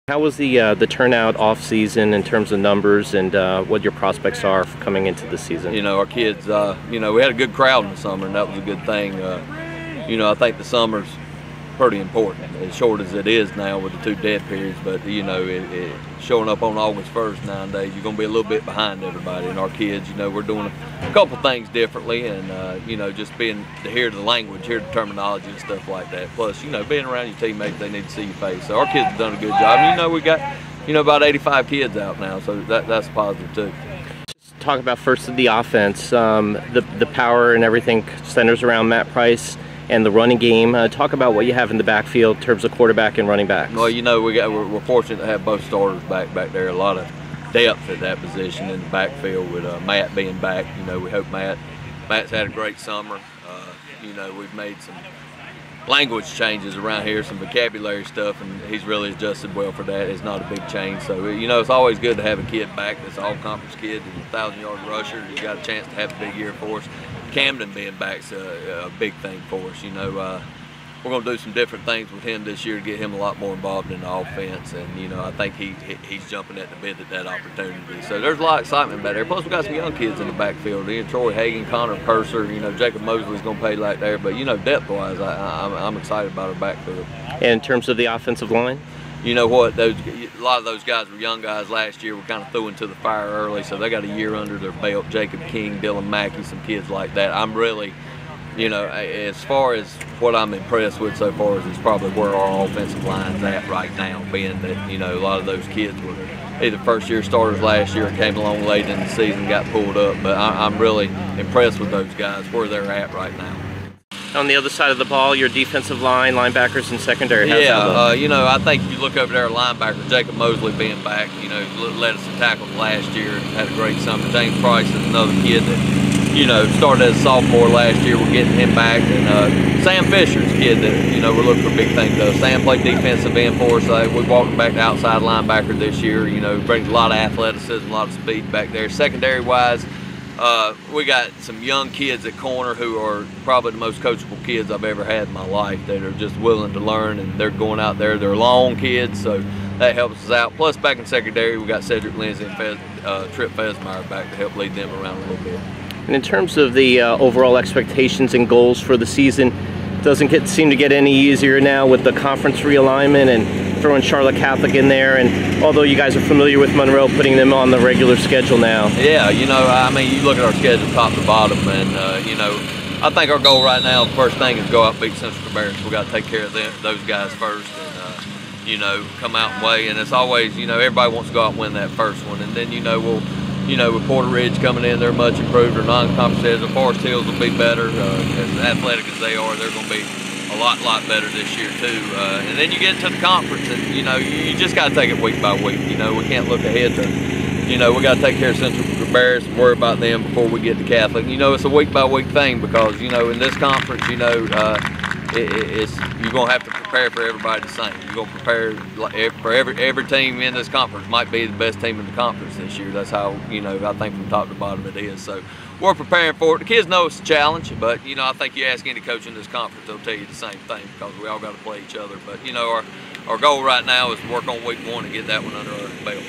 How was the turnout off season in terms of numbers and what your prospects are for coming into the season? You know, our kids, we had a good crowd in the summer, and that was a good thing. I think the summer's pretty important, as short as it is now with the 2 dead periods. But showing up on August 1st 9 days, you're going to be a little bit behind everybody. And our kids, we're doing a couple things differently, and just being to hear the language, hear the terminology and stuff like that. Plus, being around your teammates, they need to see your face. So our kids have done a good job. And, we got about 85 kids out now, so that's positive too. Just talk about first the offense, the power and everything centers around Matt Price and the running game. Talk about what you have in the backfield in terms of quarterback and running backs. Well, we're fortunate to have both starters back there. A lot of depth at that position in the backfield with Matt being back. We hope Matt's had a great summer. We've made some language changes around here, some vocabulary stuff, and he's really adjusted well for that. It's not a big change. So, it's always good to have a kid back that's an all-conference kid and a 1,000-yard rusher. He's got a chance to have a big year for us. Camden being back's a big thing for us. We're going to do some different things with him this year to get him a lot more involved in the offense, and I think he's jumping at the bit at that opportunity. So there's a lot of excitement back there. Plus we got some young kids in the backfield. Troy Hagan, Connor Purser, Jacob Mosley's going to play like there. But depth-wise, I'm excited about our backfield. And in terms of the offensive line? You know what? A lot of those guys were young guys last year. We kind of threw into the fire early, so they got a year under their belt. Jacob King, Dylan Mackey, some kids like that. I'm really, as far as what I'm impressed with so far is probably where our offensive line's at right now, being that, a lot of those kids were either first-year starters last year or came along late in the season, got pulled up. But I'm really impressed with those guys, where they're at right now. On the other side of the ball, your defensive line, linebackers, and secondary. I think if you look over there, linebacker Jacob Mosley being back, led us in tackles last year, had a great summer. James Price is another kid that, started as a sophomore last year. We're getting him back, and Sam Fisher's a kid that, we're looking for big things though. Sam played defensive end for us. We walked him back to outside linebacker this year. Brings a lot of athleticism, a lot of speed back there. Secondary-wise, we got some young kids at corner who are probably the most coachable kids I've ever had in my life, that are just willing to learn, and they're going out there. They're long kids, so that helps us out. Plus, back in secondary, we got Cedric Lindsay and Trip Fesmeyer back to help lead them around a little bit. And in terms of the overall expectations and goals for the season, doesn't seem to get any easier now with the conference realignment and throwing Charlotte Catholic in there. And although you guys are familiar with Monroe, putting them on the regular schedule now. Yeah, you look at our schedule top to bottom, and I think our goal right now, the first thing, is go out and beat Central Academy. We got to take care of those guys first, and come out and weigh. And it's always, everybody wants to go out and win that first one, and then with Porter Ridge coming in, they're much improved. Their non-conference schedule. Forest Hills will be better. As athletic as they are, they're going to be a lot better this year too. And then you get into the conference, and you just got to take it week by week. We can't look ahead to, we got to take care of Central Academy and worry about them before we get to Catholic. It's a week by week thing, because in this conference, you're gonna have to prepare for everybody the same. You're gonna prepare for every team in this conference might be the best team in the conference this year. That's how I think from top to bottom it is. So we're preparing for it. The kids know it's a challenge, but I think you ask any coach in this conference, they'll tell you the same thing, because we all got to play each other. But our goal right now is to work on week 1 and get that one under our belt.